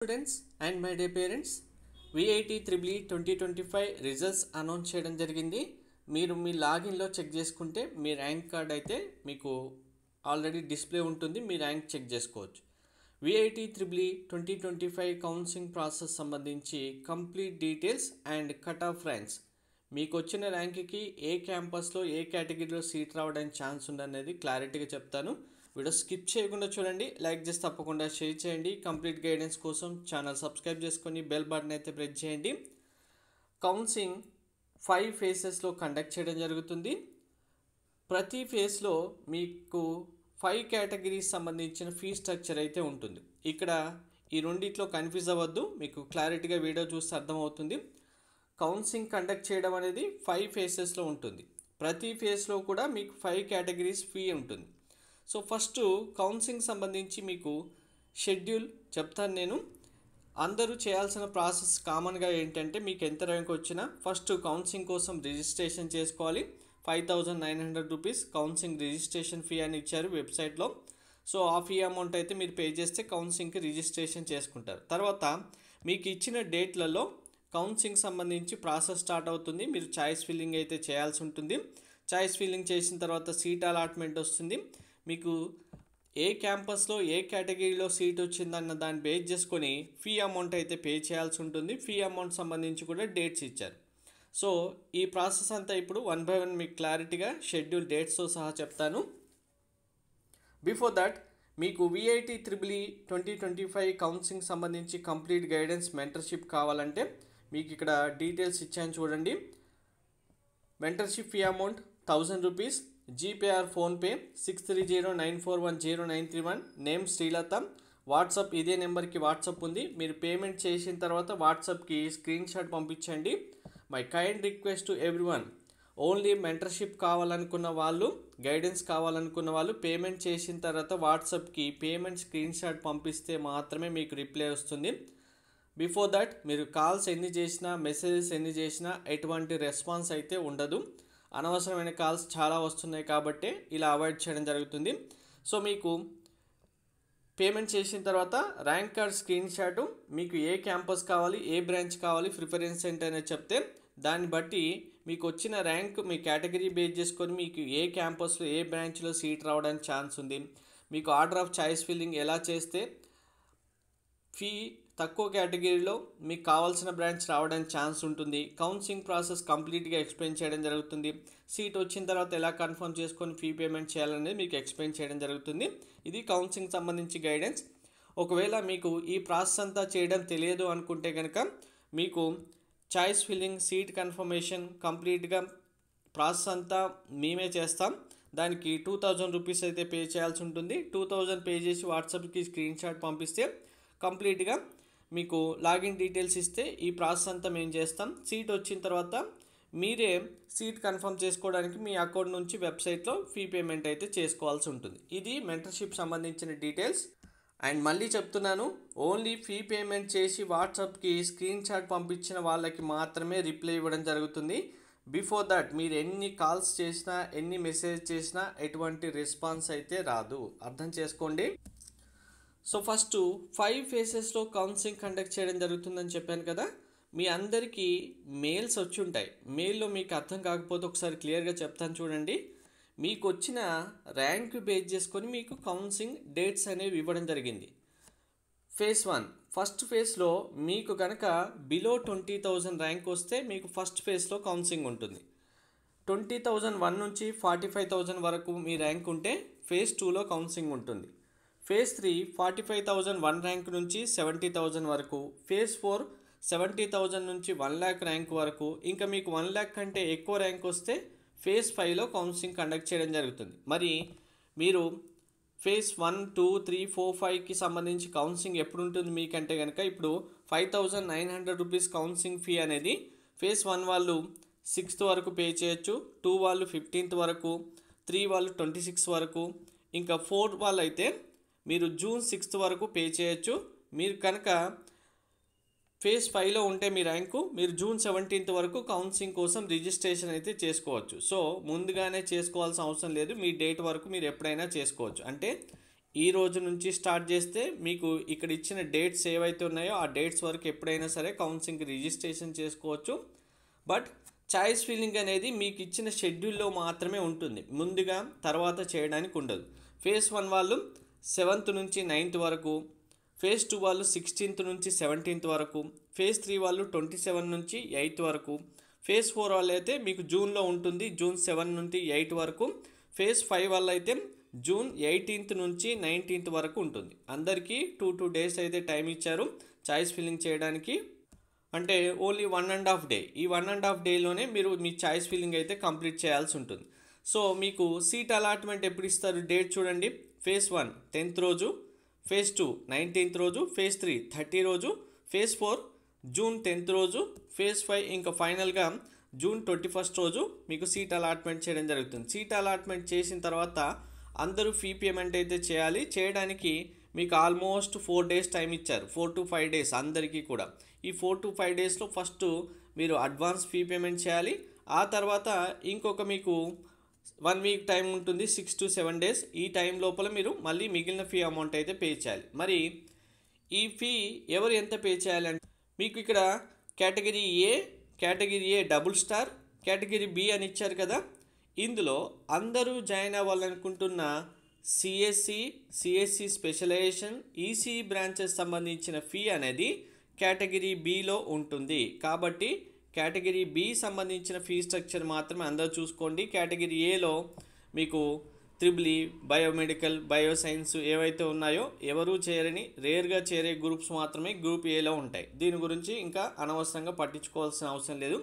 Students and my day parents, VIT triple 2025 results announce చేయడం జరిగింది. మీరు మీ లాగిన్లో చెక్ చేసుకుంటే మీ ర్యాంక్ కార్డ్ అయితే మీకు ఆల్రెడీ డిస్ప్లే ఉంటుంది. మీ ర్యాంక్ చెక్ చేసుకోవచ్చు. విఐటి త్రిబుల్ 2025 కౌన్సిలింగ్ ప్రాసెస్ సంబంధించి complete details and cut off ranks, మీకు వచ్చిన ర్యాంక్కి ఏ క్యాంపస్లో ఏ కేటగిరీలో సీట్ రావడానికి ఛాన్స్ ఉందనేది క్లారిటీగా చెప్తాను. వీడియో స్కిప్ చేయకుండా చూడండి, లైక్ చేసి తప్పకుండా షేర్ చేయండి. కంప్లీట్ గైడెన్స్ కోసం ఛానల్ సబ్స్క్రైబ్ చేసుకొని బెల్ బటన్ అయితే ప్రెస్ చేయండి. కౌన్సిలింగ్ 5 ఫేసెస్లో కండక్ట్ చేయడం జరుగుతుంది. ప్రతి ఫేజ్లో మీకు 5 కేటగిరీస్ సంబంధించిన ఫీ స్ట్రక్చర్ అయితే ఉంటుంది. ఇక్కడ ఈ రెండిట్లో కన్ఫ్యూజ్ అవ్వద్దు, మీకు క్లారిటీగా వీడియో చూస్తే అర్థమవుతుంది. కౌన్సిలింగ్ కండక్ట్ చేయడం అనేది 5 ఫేసెస్లో ఉంటుంది. ప్రతి ఫేజ్లో కూడా మీకు 5 కేటగిరీస్ ఫీ ఉంటుంది. సో ఫస్ట్ కౌన్సిలింగ్ సంబంధించి మీకు షెడ్యూల్ చెప్తాను నేను. అందరూ చేయాల్సిన ప్రాసెస్ కామన్గా ఏంటంటే, మీకు ఎంత ర్యాంక్ వచ్చినా ఫస్ట్ కౌన్సిలింగ్ కోసం రిజిస్ట్రేషన్ చేసుకోవాలి. 5,900 రూపీస్ కౌన్సిలింగ్ రిజిస్ట్రేషన్ ఫీ అని ఇచ్చారు వెబ్సైట్లో. సో ఆ ఫీ అమౌంట్ అయితే మీరు పే చేస్తే కౌన్సిలింగ్కి రిజిస్ట్రేషన్ చేసుకుంటారు. తర్వాత మీకు ఇచ్చిన డేట్లలో కౌన్సిలింగ్ సంబంధించి ప్రాసెస్ స్టార్ట్ అవుతుంది. మీరు చాయిస్ ఫిల్లింగ్ అయితే చేయాల్సి ఉంటుంది. చాయిస్ ఫిల్లింగ్ చేసిన తర్వాత సీట్ అలాట్మెంట్ వస్తుంది. మీకు ఏ క్యాంపస్లో ఏ కేటగిరీలో సీట్ వచ్చిందన్న దాన్ని బేస్ చేసుకొని ఫీ అమౌంట్ అయితే పే చేయాల్సి ఉంటుంది. ఫీ అమౌంట్ సంబంధించి కూడా డేట్స్ ఇచ్చారు. సో ఈ ప్రాసెస్ అంతా ఇప్పుడు 1 by 1 మీకు క్లారిటీగా షెడ్యూల్ డేట్స్తో సహా చెప్తాను. బిఫోర్ దట్ మీకు విఐటి త్రిబుల్ 2025 కౌన్సిలింగ్ సంబంధించి కంప్లీట్ గైడెన్స్ మెంటర్షిప్ కావాలంటే మీకు ఇక్కడ డీటెయిల్స్ ఇచ్చాను చూడండి. Mentorship fee amount 1000 rupees, GPay or PhonePe 6309410931, name Srilatha. WhatsApp ఇదే నెంబర్కి వాట్సాప్ ఉంది. మీరు పేమెంట్ చేసిన తర్వాత వాట్సాప్కి స్క్రీన్ షాట్ పంపించండి. My kind request to everyone, only mentorship కావాలనుకున్న వాళ్ళు, గైడెన్స్ కావాలనుకున్న వాళ్ళు పేమెంట్ చేసిన తర్వాత వాట్సాప్కి పేమెంట్ స్క్రీన్ షాట్ పంపిస్తే మాత్రమే మీకు రిప్లై వస్తుంది. బిఫోర్ దట్ మీరు కాల్స్ ఎన్ని చేసినా, మెసేజెస్ ఎన్ని చేసినా ఎటువంటి రెస్పాన్స్ అయితే ఉండదు. అనవసరమైన కాల్స్ చాలా వస్తున్నాయి కాబట్టి ఇలా అవాయిడ్ చేయడం జరుగుతుంది. సో మీకు పేమెంట్ చేసిన తర్వాత ర్యాంక్ కార్డ్ స్క్రీన్ షాటు, మీకు ఏ క్యాంపస్ కావాలి, ఏ బ్రాంచ్ కావాలి, ప్రిఫరెన్స్ ఏంటి అనేది చెప్తే దాన్ని బట్టి మీకు వచ్చిన ర్యాంక్ మీ కేటగిరీ బేస్ చేసుకొని మీకు ఏ క్యాంపస్లో ఏ బ్రాంచ్లో సీట్ రావడానికి ఛాన్స్ ఉంది, మీకు ఆర్డర్ ఆఫ్ చాయిస్ ఫిల్లింగ్ ఎలా చేస్తే ఫీ తక్కువ కేటగిరీలో మీకు కావాల్సిన బ్రాంచ్ రావడానికి ఛాన్స్ ఉంటుంది. కౌన్సిలింగ్ ప్రాసెస్ కంప్లీట్గా ఎక్స్ప్లెయిన్ చేయడం జరుగుతుంది. సీట్ వచ్చిన తర్వాత ఎలా కన్ఫర్మ్ చేసుకొని ఫీ పేమెంట్ చేయాలనేది మీకు ఎక్స్ప్లెయిన్ చేయడం జరుగుతుంది. ఇది కౌన్సిలింగ్ సంబంధించి గైడెన్స్. ఒకవేళ మీకు ఈ ప్రాసెస్ అంతా చేయడం తెలియదు అనుకుంటే కనుక మీకు చాయిస్ ఫిల్లింగ్, సీట్ కన్ఫర్మేషన్ కంప్లీట్గా ప్రాసెస్ అంతా మేమే చేస్తాం. దానికి 2000 రూపీస్ అయితే పే చేయాల్సి ఉంటుంది. 2000 పే చేసి వాట్సాప్కి స్క్రీన్ షాట్ పంపిస్తే కంప్లీట్గా మీకు లాగిన్ డీటెయిల్స్ ఇస్తే ఈ ప్రాసెస్ అంతా మేము చేస్తాం. సీట్ వచ్చిన తర్వాత మీరే సీట్ కన్ఫర్మ్ చేసుకోవడానికి మీ అకౌంట్ నుంచి వెబ్సైట్లో ఫీ పేమెంట్ అయితే చేసుకోవాల్సి ఉంటుంది. ఇది మెంటర్షిప్ సంబంధించిన డీటెయిల్స్. అండ్ మళ్ళీ చెప్తున్నాను, ఓన్లీ ఫీ పేమెంట్ చేసి వాట్సాప్కి స్క్రీన్ షాట్ పంపించిన వాళ్ళకి మాత్రమే రిప్లై ఇవ్వడం జరుగుతుంది. బిఫోర్ దట్ మీరు ఎన్ని కాల్స్ చేసినా, ఎన్ని మెసేజ్ చేసినా ఎటువంటి రెస్పాన్స్ అయితే రాదు. అర్థం చేసుకోండి. సో ఫస్ట్ 5 ఫేసెస్లో కౌన్సిలింగ్ కండక్ట్ చేయడం జరుగుతుందని చెప్పాను కదా. మీ అందరికీ మెయిల్స్ వచ్చి ఉంటాయి. మెయిల్లో మీకు అర్థం కాకపోతే ఒకసారి క్లియర్గా చెప్తాను చూడండి. మీకు వచ్చిన ర్యాంక్ బేస్ చేసుకొని మీకు కౌన్సిలింగ్ డేట్స్ అనేవి ఇవ్వడం జరిగింది. ఫేజ్ 1 ఫస్ట్ ఫేజ్లో మీకు కనుక బిలో 20,000 ర్యాంక్ వస్తే మీకు ఫస్ట్ ఫేజ్లో కౌన్సిలింగ్ ఉంటుంది. 20,001 నుంచి 45,000 వరకు మీ ర్యాంక్ ఉంటే ఫేజ్ 2లో కౌన్సిలింగ్ ఉంటుంది. ఫేజ్ 3 45,001 ర్యాంక్ నుంచి 70,000 వరకు. ఫేజ్ 4 70,000 నుంచి 1 lakh ర్యాంక్ వరకు. ఇంకా మీకు 1 lakh కంటే ఎక్కువ ర్యాంక్ వస్తే ఫేజ్ 5లో కౌన్సిలింగ్ కండక్ట్ చేయడం జరుగుతుంది. మరి మీరు ఫేజ్ 1, 2, 3, 4, 5కి సంబంధించి కౌన్సిలింగ్ ఎప్పుడు ఉంటుంది మీకంటే కనుక ఇప్పుడు 5,900 రూపీస్ కౌన్సిలింగ్ ఫీ అనేది ఫేజ్ 1 వాళ్ళు 6th వరకు పే చేయొచ్చు, 2 వాళ్ళు 15th వరకు, 3 వాళ్ళు 26 వరకు, ఇంకా 4 వాళ్ళు అయితే మీరు జూన్ 6th వరకు పే చేయొచ్చు. మీరు కనుక ఫేజ్ 5లో ఉంటే మీ ర్యాంకు మీరు జూన్ 17th వరకు కౌన్సిలింగ్ కోసం రిజిస్ట్రేషన్ అయితే చేసుకోవచ్చు. సో ముందుగానే చేసుకోవాల్సిన అవసరం లేదు. మీ డేట్ వరకు మీరు ఎప్పుడైనా చేసుకోవచ్చు. అంటే ఈ రోజు నుంచి స్టార్ట్ చేస్తే మీకు ఇక్కడ ఇచ్చిన డేట్స్ ఏవైతే ఉన్నాయో ఆ డేట్స్ వరకు ఎప్పుడైనా సరే కౌన్సిలింగ్కి రిజిస్ట్రేషన్ చేసుకోవచ్చు. బట్ చాయిస్ ఫిల్లింగ్ అనేది మీకు ఇచ్చిన షెడ్యూల్లో మాత్రమే ఉంటుంది, ముందుగా తర్వాత చేయడానికి ఉండదు. ఫేజ్ 1 వాళ్ళు 7th నుంచి 9th వరకు, ఫేజ్ 2 వాళ్ళు 16th నుంచి 17th వరకు, ఫేజ్ 3 వాళ్ళు 27 నుంచి 8 వరకు, ఫేజ్ 4 వాళ్ళు అయితే మీకు జూన్లో ఉంటుంది, జూన్ 7 నుండి 8 వరకు, ఫేజ్ 5 వాళ్ళు అయితే జూన్ 18th నుంచి 19th వరకు ఉంటుంది. అందరికీ 2 days అయితే టైం ఇచ్చారు చాయిస్ ఫిల్లింగ్ చేయడానికి. అంటే ఓన్లీ 1.5 day. ఈ 1.5 dayలోనే మీరు మీ చాయిస్ ఫిల్లింగ్ అయితే కంప్లీట్ చేయాల్సి ఉంటుంది. సో మీకు సీట్ అలాట్మెంట్ ఎప్పుడు ఇస్తారు డేట్ చూడండి. ఫేజ్ 1 10th రోజు, ఫేజ్ 2 19th రోజు, ఫేజ్ 3 30 రోజు, ఫేజ్ 4 జూన్ 10th రోజు, ఫేజ్ 5 ఇంకా ఫైనల్గా జూన్ 21st రోజు మీకు సీట్ అలాట్మెంట్ చేయడం జరుగుతుంది. సీట్ అలాట్మెంట్ చేసిన తర్వాత అందరూ ఫీ పేమెంట్ అయితే చేయాలి. చేయడానికి మీకు ఆల్మోస్ట్ 4 days టైం ఇచ్చారు, 4 to 5 days అందరికీ కూడా. ఈ 4 to 5 daysలో ఫస్ట్ మీరు అడ్వాన్స్ ఫీ పేమెంట్ చేయాలి. ఆ తర్వాత ఇంకొక మీకు 1 week టైం ఉంటుంది, 6 to 7 days. ఈ టైం లోపల మీరు మళ్ళీ మిగిలిన ఫీ అమౌంట్ అయితే పే చేయాలి. మరి ఈ ఫీ ఎవరు ఎంత పే చేయాలంటే మీకు ఇక్కడ category A, category A double star, category B అని ఇచ్చారు కదా. ఇందులో అందరూ జాయిన్ అవ్వాలనుకుంటున్న సిఎస్సి స్పెషలైజేషన్, ఈసీఈ బ్రాంచెస్ సంబంధించిన ఫీ అనేది కేటగిరీ బిలో ఉంటుంది. కాబట్టి కేటగిరీ బి సంబంధించిన ఫీ స్ట్రక్చర్ మాత్రమే అందరూ చూసుకోండి. కేటగిరీ ఏలో మీకు ట్రిపుల్ ఈ, బయోమెడికల్, బయోసైన్స్ ఏవైతే ఉన్నాయో ఎవరూ చేరని రేర్గా చేరే గ్రూప్స్ మాత్రమే గ్రూప్ ఏలో ఉంటాయి. దీని గురించి ఇంకా అనవసరంగా పట్టించుకోవాల్సిన అవసరం లేదు.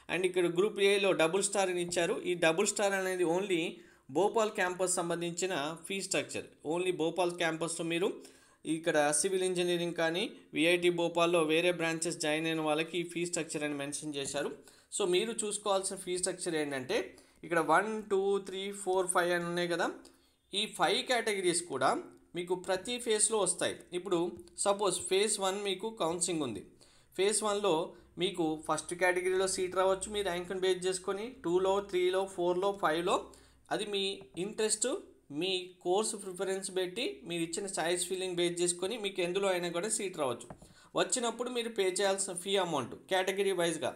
అండ్ ఇక్కడ గ్రూప్ ఏలో డబుల్ స్టార్ అని ఇచ్చారు. ఈ డబుల్ స్టార్ అనేది ఓన్లీ భోపాల్ క్యాంపస్ సంబంధించిన ఫీ స్ట్రక్చర్. ఓన్లీ భోపాల్ క్యాంపస్లో మీరు ఇక్కడ సివిల్ ఇంజనీరింగ్ కానీ విఐటి భోపాల్లో వేరే బ్రాంచెస్ జాయిన్ అయిన వాళ్ళకి ఈ ఫీ స్ట్రక్చర్ అని మెన్షన్ చేశారు. సో మీరు చూసుకోవాల్సిన ఫీ స్ట్రక్చర్ ఏంటంటే ఇక్కడ 1 2 3 4 5 అని ఉన్నాయి కదా. ఈ 5 కేటగిరీస్ కూడా మీకు ప్రతి ఫేజ్లో వస్తాయి. ఇప్పుడు సపోజ్ ఫేజ్ 1 మీకు కౌన్సిలింగ్ ఉంది. ఫేజ్ 1లో మీకు ఫస్ట్ కేటగిరీలో సీట్ రావచ్చు మీ ర్యాంక్ని బేస్ చేసుకొని, 2లో 3లో 4లో 5లో. అది మీ ఇంట్రెస్ట్, మీ కోర్సు ప్రిఫరెన్స్ పెట్టి మీరు ఇచ్చిన చాయిస్ ఫిల్లింగ్ బేస్ చేసుకొని మీకు ఎందులో అయినా కూడా సీట్ రావచ్చు. వచ్చినప్పుడు మీరు పే చేయాల్సిన ఫీ అమౌంట్ కేటగిరీ వైజ్గా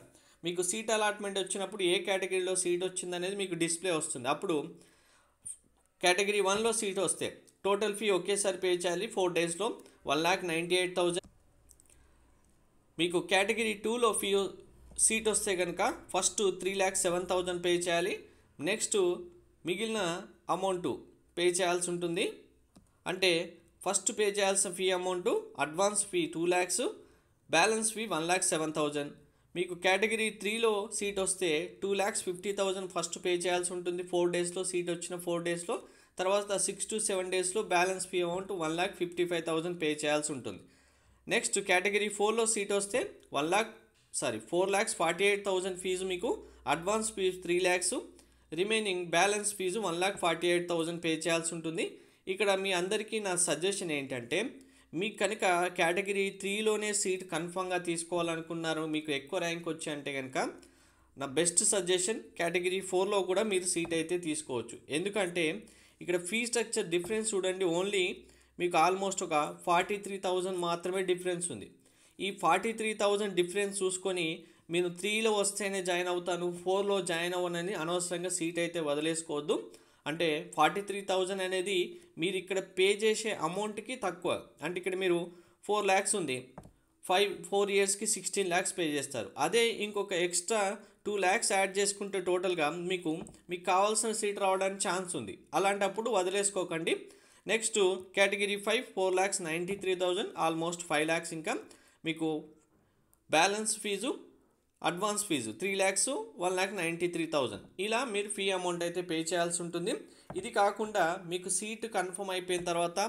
మీకు సీట్ అలాట్మెంట్ వచ్చినప్పుడు ఏ కేటగిరీలో సీట్ వచ్చిందనేది మీకు డిస్ప్లే వస్తుంది. అప్పుడు కేటగిరీ 1లో సీట్ వస్తే టోటల్ ఫీ ఒకేసారి పే చేయాలి 4 daysలో 1,98,000. మీకు కేటగిరీ 2లో ఫీ సీట్ వస్తే కనుక ఫస్ట్ 3,07,000 పే చేయాలి. నెక్స్ట్ మిగిలిన అమౌంట్ పే చేయాల్సి ఉంటుంది. అంటే ఫస్ట్ పే చేయాల్సిన fee amount advance fee 2 lakhs, balance fee 1,07,000. మీకు కేటగిరీ 3లో సీట్ వస్తే 2,50,000 ఫస్ట్ పే చేయాల్సి ఉంటుంది 4 daysలో సీట్ వచ్చిన 4 daysలో. తర్వాత 6 to 7 daysలో బ్యాలెన్స్ ఫీ అమౌంట్ 1,55,000 పే చేయాల్సి ఉంటుంది. నెక్స్ట్ కేటగిరీ 4లో సీట్ వస్తే 4,48,000 ఫీజు మీకు, advance fee 3 lakhs, remaining balance fee 1,48,000 pay చేయాల్సి ఉంటుంది. ఇక్కడ మీ అందరికీ నా సజెషన్ ఏంటంటే మీకు కనుక కేటగిరీ 3లోనే సీట్ కన్ఫామ్గా తీసుకోవాలనుకున్నారు, మీకు ఎక్కువ ర్యాంక్ వచ్చి అంటే కనుక నా బెస్ట్ సజెషన్ కేటగిరీ 4లో కూడా మీరు సీట్ అయితే తీసుకోవచ్చు. ఎందుకంటే ఇక్కడ ఫీ స్ట్రక్చర్ డిఫరెన్స్ చూడండి, ఓన్లీ మీకు ఆల్మోస్ట్ ఒక 43,000 మాత్రమే డిఫరెన్స్ ఉంది. ఈ 43,000 డిఫరెన్స్ చూసుకొని మీరు 3లో వస్తేనే జాయిన్ అవుతాను 4లో జాయిన్ అవ్వనని అనవసరంగా సీట్ అయితే వదిలేసుకోవద్దు. అంటే 43,000 అనేది మీరు ఇక్కడ పే చేసే అమౌంట్కి తక్కువ. అంటే ఇక్కడ మీరు 4 lakhs ఉంది, 4 yearsకి 16 lakhs పే చేస్తారు. అదే ఇంకొక ఎక్స్ట్రా 2 lakhs యాడ్ చేసుకుంటే టోటల్గా మీకు కావాల్సిన సీట్ రావడానికి ఛాన్స్ ఉంది. అలాంటప్పుడు వదిలేసుకోకండి. Next category 5 4,93,000, almost 5 lakhs. ఇంకా మీకు balance fees, advance fee 3 lakhs, 1,93,000. ఇలా మీరు ఫీ అమౌంట్ అయితే పే చేయాల్సి ఉంటుంది. ఇది కాకుండా మీకు సీట్ కన్ఫర్మ్ అయిపోయిన తర్వాత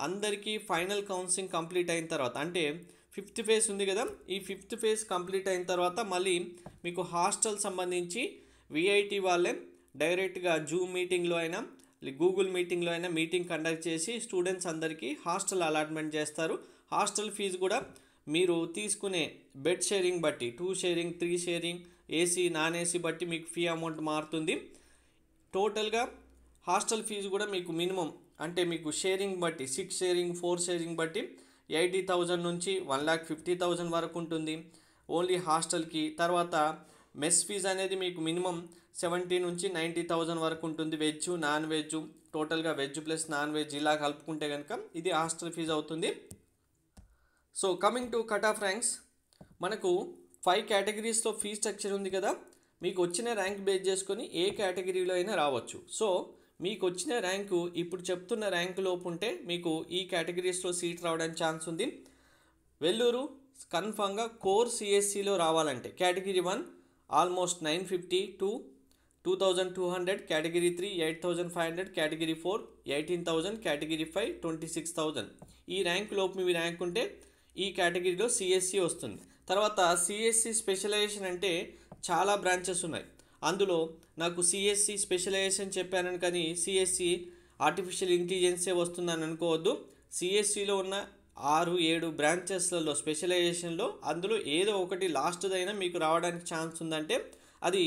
అందరికీ ఫైనల్ కౌన్సిలింగ్ కంప్లీట్ అయిన తర్వాత, అంటే 5th phase ఉంది కదా, ఈ 5th phase కంప్లీట్ అయిన తర్వాత మళ్ళీ మీకు హాస్టల్ సంబంధించి విఐటి వాళ్ళే డైరెక్ట్గా జూమ్ మీటింగ్లో అయినా గూగుల్ మీటింగ్లో అయినా మీటింగ్ కండక్ట్ చేసి స్టూడెంట్స్ అందరికీ హాస్టల్ అలాట్మెంట్ చేస్తారు. హాస్టల్ ఫీజు కూడా మీరు తీసుకునే బెడ్ షేరింగ్ బట్టి 2 sharing 3 sharing AC non AC బట్టి మీకు ఫీ అమౌంట్ మారుతుంది. టోటల్గా హాస్టల్ ఫీజు కూడా మీకు మినిమం అంటే మీకు షేరింగ్ బట్టి 6 షేరింగ్ 4 షేరింగ్ బట్టి 80,000 నుంచి 1,50,000 వరకు ఉంటుంది ఓన్లీ హాస్టల్కి. తర్వాత మెస్ ఫీజ్ అనేది మీకు మినిమం 70 నుంచి 90,000 వరకు ఉంటుంది. వెజ్ నాన్ వెజ్ టోటల్గా వెజ్ ప్లస్ నాన్ వెజ్ ఇలా కలుపుకుంటే కనుక ఇది హాస్టల్ ఫీజు అవుతుంది. So coming to cut off ranks, మనకు 5 కేటగిరీస్లో ఫీ స్ట్రక్చర్ ఉంది కదా. మీకు వచ్చిన ర్యాంక్ బేస్ చేసుకొని ఏ కేటగిరీలో అయినా రావచ్చు. సో మీకు వచ్చిన ర్యాంకు ఇప్పుడు చెప్తున్న ర్యాంకు లోపు ఉంటే మీకు ఈ కేటగిరీస్లో సీట్ రావడానికి ఛాన్స్ ఉంది. వెల్లూరు కన్ఫామ్గా కోర్ సిఎస్సిలో రావాలంటే category 1 almost 950 to 2,200, category 3 8,500, category 4 18,000, category 5 26,000. ఈ ర్యాంక్ లోపు మీ ర్యాంక్ ఉంటే ఈ కేటగిరీలో సిఎస్సి వస్తుంది. తర్వాత సిఎస్సి స్పెషలైజేషన్ అంటే చాలా బ్రాంచెస్ ఉన్నాయి. అందులో నాకు సిఎస్సి స్పెషలైజేషన్ చెప్పానని కానీ సిఎస్సి ఆర్టిఫిషియల్ ఇంటెలిజెన్సే వస్తుందని అనుకోవద్దు. సిఎస్సిలో ఉన్న 6-7 బ్రాంచెస్లలో స్పెషలైజేషన్లో అందులో ఏదో ఒకటి లాస్ట్దైనా మీకు రావడానికి ఛాన్స్ ఉందంటే అది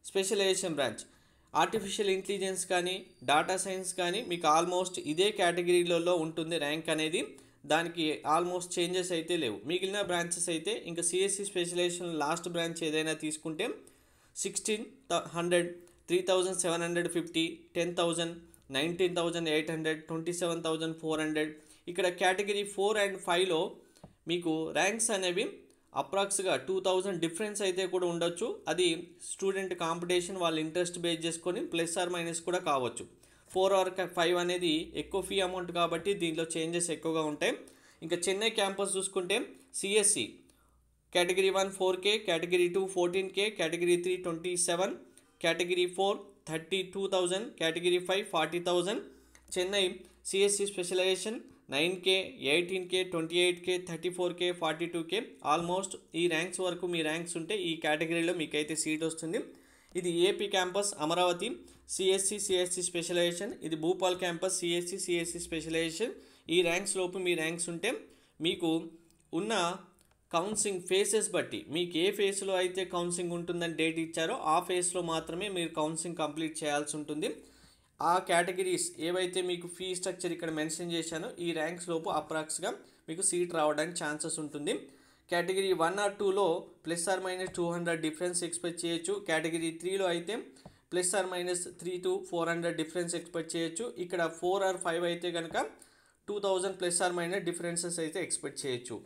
స్పెషలైజేషన్ బ్రాంచ్. ఆర్టిఫిషియల్ ఇంటెలిజెన్స్ కానీ డాటా సైన్స్ కానీ మీకు ఆల్మోస్ట్ ఇదే కేటగిరీలలో ఉంటుంది ర్యాంక్ అనేది. దానికి ఆల్మోస్ట్ చేంజెస్ అయితే లేవు. మిగిలిన బ్రాంచెస్ అయితే ఇంకా సిఎస్సి స్పెషలైజేషన్ లాస్ట్ బ్రాంచ్ ఏదైనా తీసుకుంటే 1,600, 3,750, 10,000, 19,800, 27,400. ఇక్కడ కేటగిరీ 4 and 5లో మీకు ర్యాంక్స్ అనేవి అప్రాక్స్గా 2,000 డిఫరెన్స్ అయితే కూడా ఉండొచ్చు. అది స్టూడెంట్ కాంపిటీషన్ వాళ్ళ ఇంట్రెస్ట్ బేస్ చేసుకొని ప్లస్ ఆర్ మైనస్ కూడా కావచ్చు. 4 or 5 అనేది ఎక్కువ ఫీ అమౌంట్ కాబట్టి దీంట్లో చేంజెస్ ఎక్కువగా ఉంటాయి. ఇంకా చెన్నై క్యాంపస్ చూసుకుంటే CSE category 1 4K, category 2 14K, category 3 27, category 4 32,000, category 5 40,000. Chennai CSE specialization 9K, 18K, 28K, 34K, 42K. Almost ఈ ర్యాంక్స్ వరకు మీ ర్యాంక్స్ ఉంటే ఈ కేటగిరీలో మీకైతే సీట్ వస్తుంది. ఇది AP campus Amaravati CSE specialization. ఇది భూపాల్ క్యాంపస్ సిఎస్సి స్పెషలైజేషన్. ఈ ర్యాంక్స్ లోపు మీ ర్యాంక్స్ ఉంటే మీకు ఉన్న కౌన్సిలింగ్ ఫేసెస్ బట్టి మీకు ఏ ఫేస్లో అయితే కౌన్సిలింగ్ ఉంటుందని డేట్ ఇచ్చారో ఆ ఫేస్లో మాత్రమే మీరు కౌన్సిలింగ్ కంప్లీట్ చేయాల్సి ఉంటుంది. ఆ కేటగిరీస్ ఏవైతే మీకు ఫీ స్ట్రక్చర్ ఇక్కడ మెన్షన్ చేశానో ఈ ర్యాంక్స్ లోపు అప్రాక్స్గా మీకు సీట్ రావడానికి ఛాన్సెస్ ఉంటుంది. కేటగిరీ 1 or 2లో plus or minus 200 difference expect చేయొచ్చు. కేటగిరీ 3లో అయితే plus or minus 300 to 400 difference expect చేయొచ్చు. ఇక్కడ 4 or 5 అయితే కనుక 2,000 ప్లస్ ఆర్ మైనస్ డిఫరెన్సెస్ అయితే ఎక్స్పెక్ట్ చేయొచ్చు.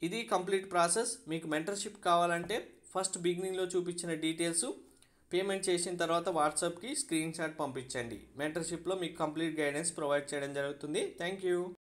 ఇది కంప్లీట్ ప్రాసెస్. మీకు మెంటర్షిప్ కావాలంటే ఫస్ట్ బిగినింగ్లో చూపించిన డీటెయిల్స్ పేమెంట్ చేసిన తర్వాత వాట్సాప్కి స్క్రీన్ షాట్ పంపించండి. మెంటర్షిప్లో మీకు కంప్లీట్ గైడెన్స్ ప్రొవైడ్ చేయడం జరుగుతుంది. Thank you.